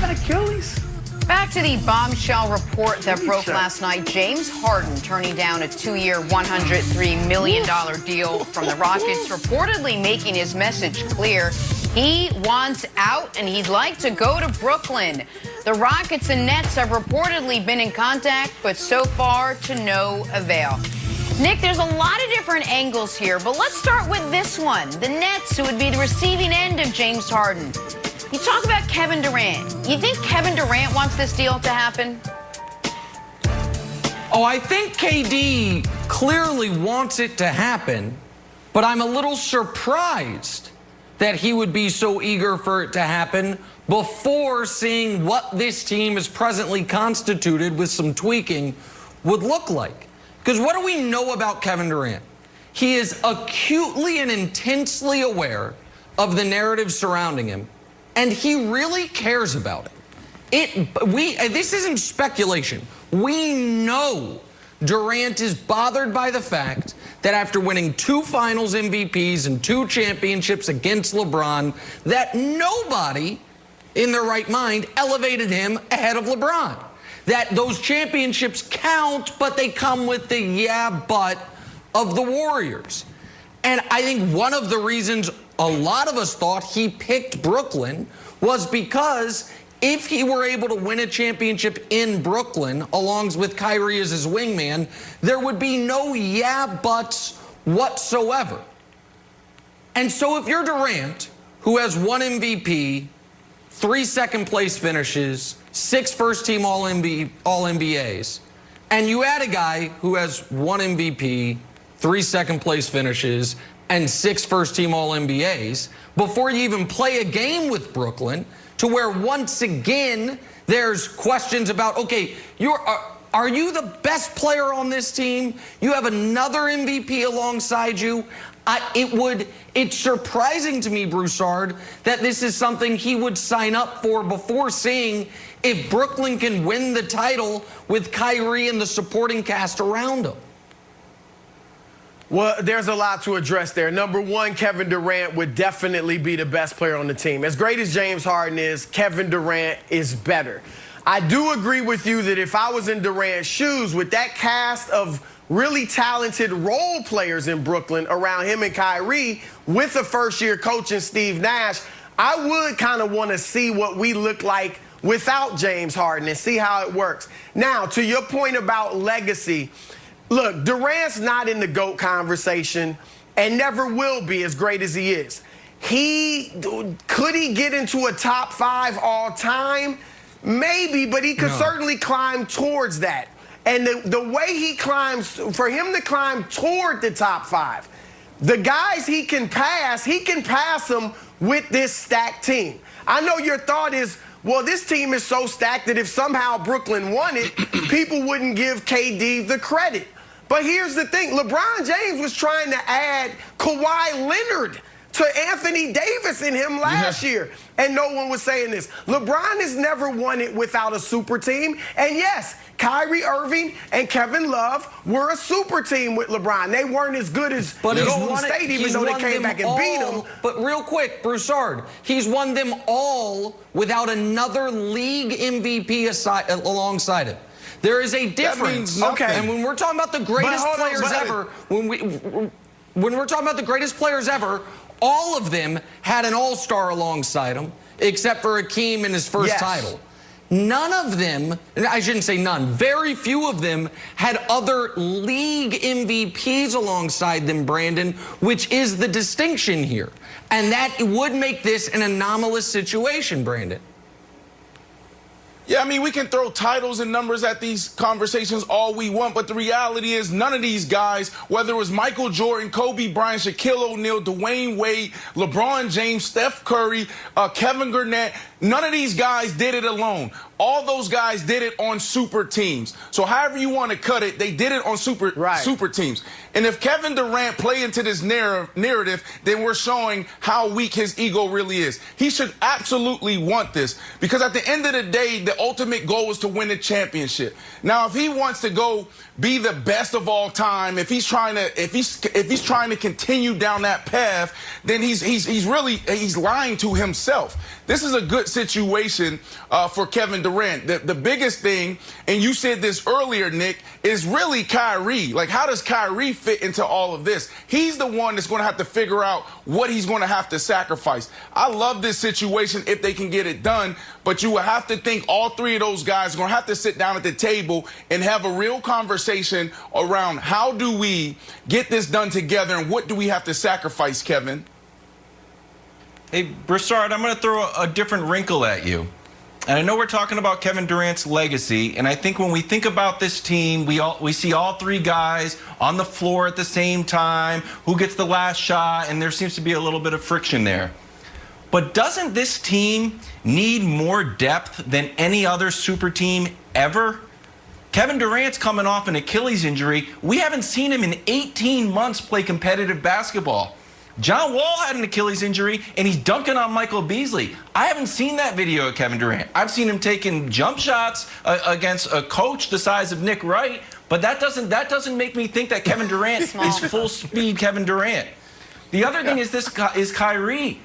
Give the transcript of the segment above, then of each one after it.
got Achilles. Back to the bombshell report that broke last night. James Harden turning down a 2-year, $103 million deal from the Rockets, reportedly making his message clear. He wants out and he'd like to go to Brooklyn. The Rockets and Nets have reportedly been in contact, but so far to no avail. Nick, there's a lot of different angles here, but let's start with this one. The Nets, who would be the receiving end of James Harden. You talk about Kevin Durant. You think Kevin Durant wants this deal to happen? Oh, I think KD clearly wants it to happen, but I'm a little surprised that he would be so eager for it to happen before seeing what this team is presently constituted with some tweaking would look like. Because what do we know about Kevin Durant? He is acutely and intensely aware of the narrative surrounding him, and he really cares about it. This isn't speculation. We know Durant is bothered by the fact that after winning 2 finals MVPs and 2 championships against LeBron, that nobody in their right mind elevated him ahead of LeBron. That those championships count, but they come with the yeah, but of the Warriors. And I think one of the reasons a lot of us thought he picked Brooklyn was because if he were able to win a championship in Brooklyn, along with Kyrie as his wingman, there would be no yeah buts whatsoever. And so if you're Durant, who has 1 MVP, 3 second-place finishes, 6 first-team All-NBAs, and you add a guy who has 1 MVP, 3 second-place finishes, and 6 first-team All-NBAs, before you even play a game with Brooklyn, to where once again there's questions about, okay, are you the best player on this team? You have another MVP alongside you. It's surprising to me, Broussard, that this is something he would sign up for before seeing if Brooklyn can win the title with Kyrie and the supporting cast around him. Well, there's a lot to address there. Number one, Kevin Durant would definitely be the best player on the team. As great as James Harden is, Kevin Durant is better. I do agree with you that if I was in Durant's shoes with that cast of really talented role players in Brooklyn around him and Kyrie, with a first-year coach in Steve Nash, I would kind of want to see what we look like without James Harden and see how it works. Now, to your point about legacy, look, Durant's not in the GOAT conversation and never will be, as great as he is. Could he get into a top 5 all time? Maybe, but he could certainly climb towards that. And the way he climbs, for him to climb toward the top 5, the guys he can pass them with this stacked team. I know your thought is, well, this team is so stacked that if somehow Brooklyn won it, people wouldn't give KD the credit. But here's the thing. LeBron James was trying to add Kawhi Leonard to Anthony Davis and him last year. And no one was saying this. LeBron has never won it without a super team. And yes, Kyrie Irving and Kevin Love were a super team with LeBron. They weren't as good as Golden State, even though they came back and beat them. But real quick, Broussard, he's won them all without another league MVP alongside him. There is a difference. And when we're talking about the greatest players ever, when we're talking about the greatest players ever, all of them had an all-star alongside them, except for Hakeem in his first title. None of them, I shouldn't say none, very few of them had other league MVPs alongside them, Brandon, which is the distinction here. And that would make this an anomalous situation, Brandon. Yeah, I mean, we can throw titles and numbers at these conversations all we want, but the reality is none of these guys, whether it was Michael Jordan, Kobe Bryant, Shaquille O'Neal, Dwayne Wade, LeBron James, Steph Curry, Kevin Garnett, none of these guys did it alone. All those guys did it on super teams. So however you want to cut it, they did it on super teams. And if Kevin Durant play into this narrative, then we're showing how weak his ego really is. He should absolutely want this, because at the end of the day, the ultimate goal is to win the championship. Now, if he wants to go be the best of all time, if he's trying to continue down that path, then he's lying to himself. This is a good situation for Kevin Durant. The biggest thing, and you said this earlier, Nick, is really Kyrie. Like, how does Kyrie fit into all of this? He's the one that's going to have to figure out what he's going to have to sacrifice. I love this situation if they can get it done, but you will have to think all three of those guys are going to have to sit down at the table and have a real conversation around how do we get this done together and what do we have to sacrifice, Kevin? Hey, Broussard, I'm going to throw a different wrinkle at you. And I know we're talking about Kevin Durant's legacy, and I think when we think about this team, we see all three guys on the floor at the same time, who gets the last shot, and there seems to be a little bit of friction there. But doesn't this team need more depth than any other super team ever? Kevin Durant's coming off an Achilles injury. We haven't seen him in 18 months play competitive basketball. John Wall had an Achilles injury, and he's dunking on Michael Beasley. I haven't seen that video of Kevin Durant. I've seen him taking jump shots against a coach the size of Nick Wright, but that doesn't make me think that Kevin Durant is full speed Kevin Durant. The other thing is Kyrie.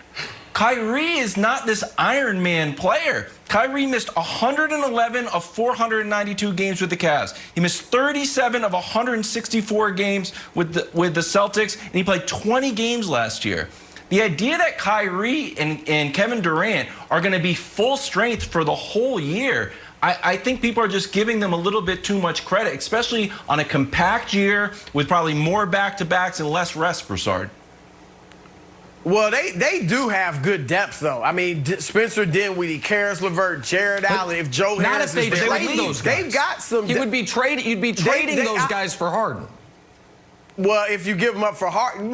Kyrie is not this Iron Man player. Kyrie missed 111 of 492 games with the Cavs. He missed 37 of 164 games with the Celtics, and he played 20 games last year. The idea that Kyrie and Kevin Durant are going to be full strength for the whole year, I think people are just giving them a little bit too much credit, especially on a compact year with probably more back-to-backs and less rest, Broussard. Well, they do have good depth, though. I mean, Spencer Dinwiddie, Karis LeVert, Jared Allen. If Joe Harris is there, they've got some. You'd be trading those guys for Harden. Well, if you give them up for Harden,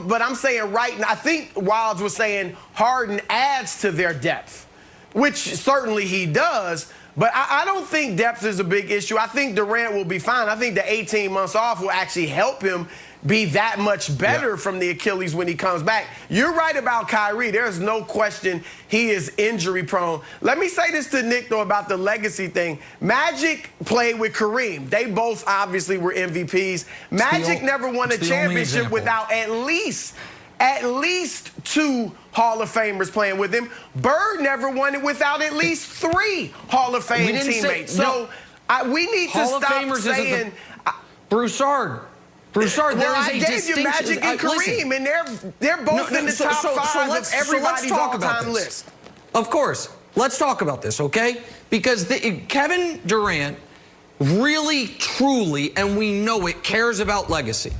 but I'm saying right now, I think Wilds was saying Harden adds to their depth, which certainly he does. But I don't think depth is a big issue. I think Durant will be fine. I think the 18 months off will actually help him be that much better from the Achilles when he comes back. You're right about Kyrie. There's no question he is injury prone. Let me say this to Nick, though, about the legacy thing. Magic played with Kareem. They both obviously were MVPs. Magic never won a championship without at least 2 Hall of Famers playing with him. Bird never won it without at least 3 Hall of Fame teammates. We need to stop saying Broussard, there is a distinction. Magic and Kareem, and they're both in the top 5 of everybody's all-time list. Of course. Let's talk about this, okay? Because Kevin Durant really, truly, and we know it, cares about legacy.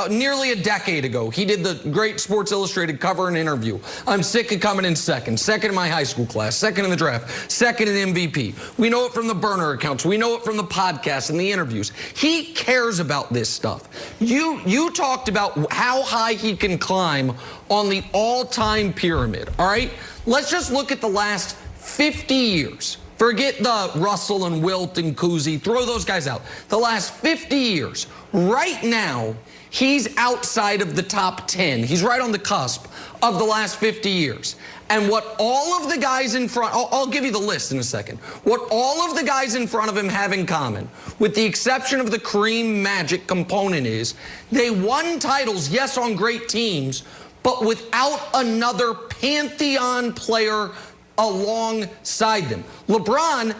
Nearly a decade ago, he did the great Sports Illustrated cover and interview. I'm sick of coming in second in my high school class, second in the draft, second in MVP. We know it from the burner accounts. We know it from the podcasts and the interviews. He cares about this stuff. You talked about how high he can climb on the all-time pyramid, all right? Let's just look at the last 50 years. Forget the Russell and Wilt and Kuzi. Throw those guys out. The last 50 years, right now, he's outside of the top 10. He's right on the cusp of the last 50 years. And what all of the guys in front, I'll give you the list in a second. What all of the guys in front of him have in common, with the exception of the Kareem Magic component, is they won titles, yes, on great teams, but without another pantheon player alongside them. LeBron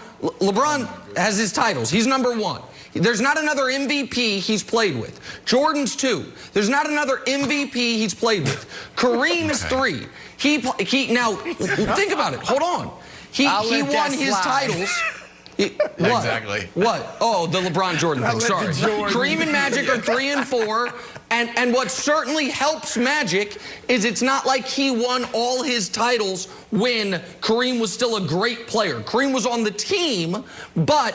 has his titles. He's number 1. There's not another MVP he's played with. Jordan's 2. There's not another MVP he's played with. Kareem is 3. Now think about it. Hold on. He won his titles. What? Exactly. What? Oh, the LeBron Jordan thing. Sorry. Kareem and Magic are 3 and 4. And what certainly helps Magic is it's not like he won all his titles when Kareem was still a great player. Kareem was on the team, but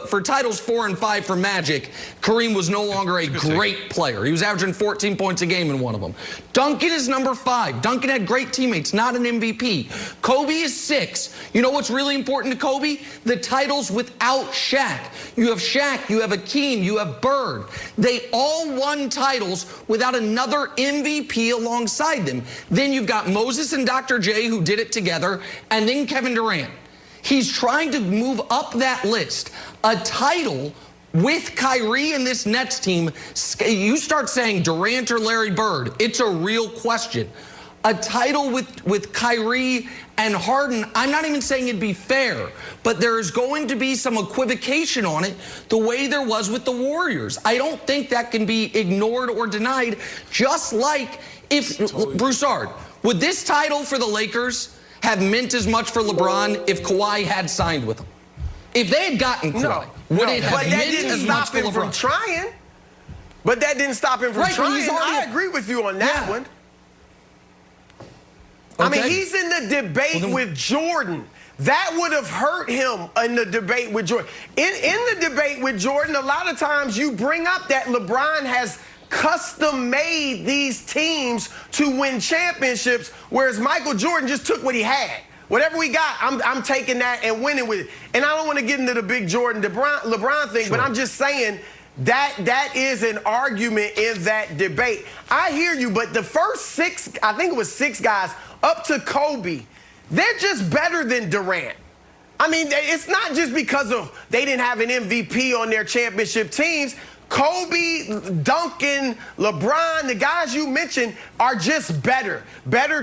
for titles 4 and 5 for Magic, Kareem was no longer a great player. He was averaging 14 points a game in one of them. Duncan is number 5. Duncan had great teammates, not an MVP. Kobe is 6. You know what's really important to Kobe? The titles without Shaq. You have Shaq, you have Akeem, you have Bird. They all won titles without another MVP alongside them. Then you've got Moses and Dr. J, who did it together, and then Kevin Durant. He's trying to move up that list. A title with Kyrie and this Nets team, you start saying Durant or Larry Bird, it's a real question. A title with Kyrie and Harden, I'm not even saying it'd be fair, but there is going to be some equivocation on it the way there was with the Warriors. I don't think that can be ignored or denied, just like if, Broussard, would this title for the Lakers have meant as much for LeBron if Kawhi had signed with him? If they had gotten Kawhi, would it have meant as much for LeBron? From trying. But that didn't stop him from trying. I agree with you on that one. Okay. I mean, he's in the debate with Jordan. That would have hurt him in the debate with Jordan. In the debate with Jordan, a lot of times you bring up that LeBron has custom-made these teams to win championships, whereas Michael Jordan just took what he had. Whatever we got, I'm taking that and winning with it. And I don't want to get into the big Jordan LeBron thing, but I'm just saying that is an argument in that debate. I hear you, but the first six, I think it was six guys, up to Kobe, they're just better than Durant. I mean, it's not just because of they didn't have an MVP on their championship teams. Kobe, Duncan, LeBron, the guys you mentioned are just better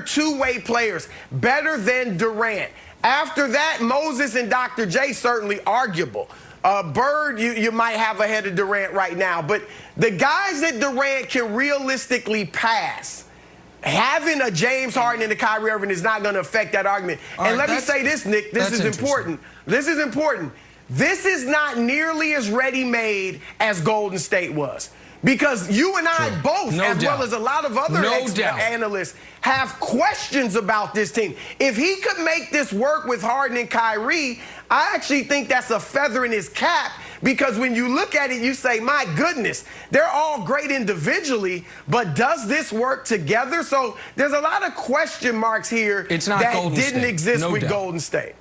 two-way players, better than Durant. After that, Moses and Dr. J certainly arguable. Bird, you might have ahead of Durant right now, but the guys that Durant can realistically pass, having a James Harden and a Kyrie Irving is not going to affect that argument. And let me say this, Nick, this is important. This is important. This is not nearly as ready-made as Golden State was. Because you and I both, well as a lot of other analysts, have questions about this team. If he could make this work with Harden and Kyrie, I actually think that's a feather in his cap, because when you look at it, you say, my goodness, they're all great individually, but does this work together? So there's a lot of question marks here that didn't exist with Golden State.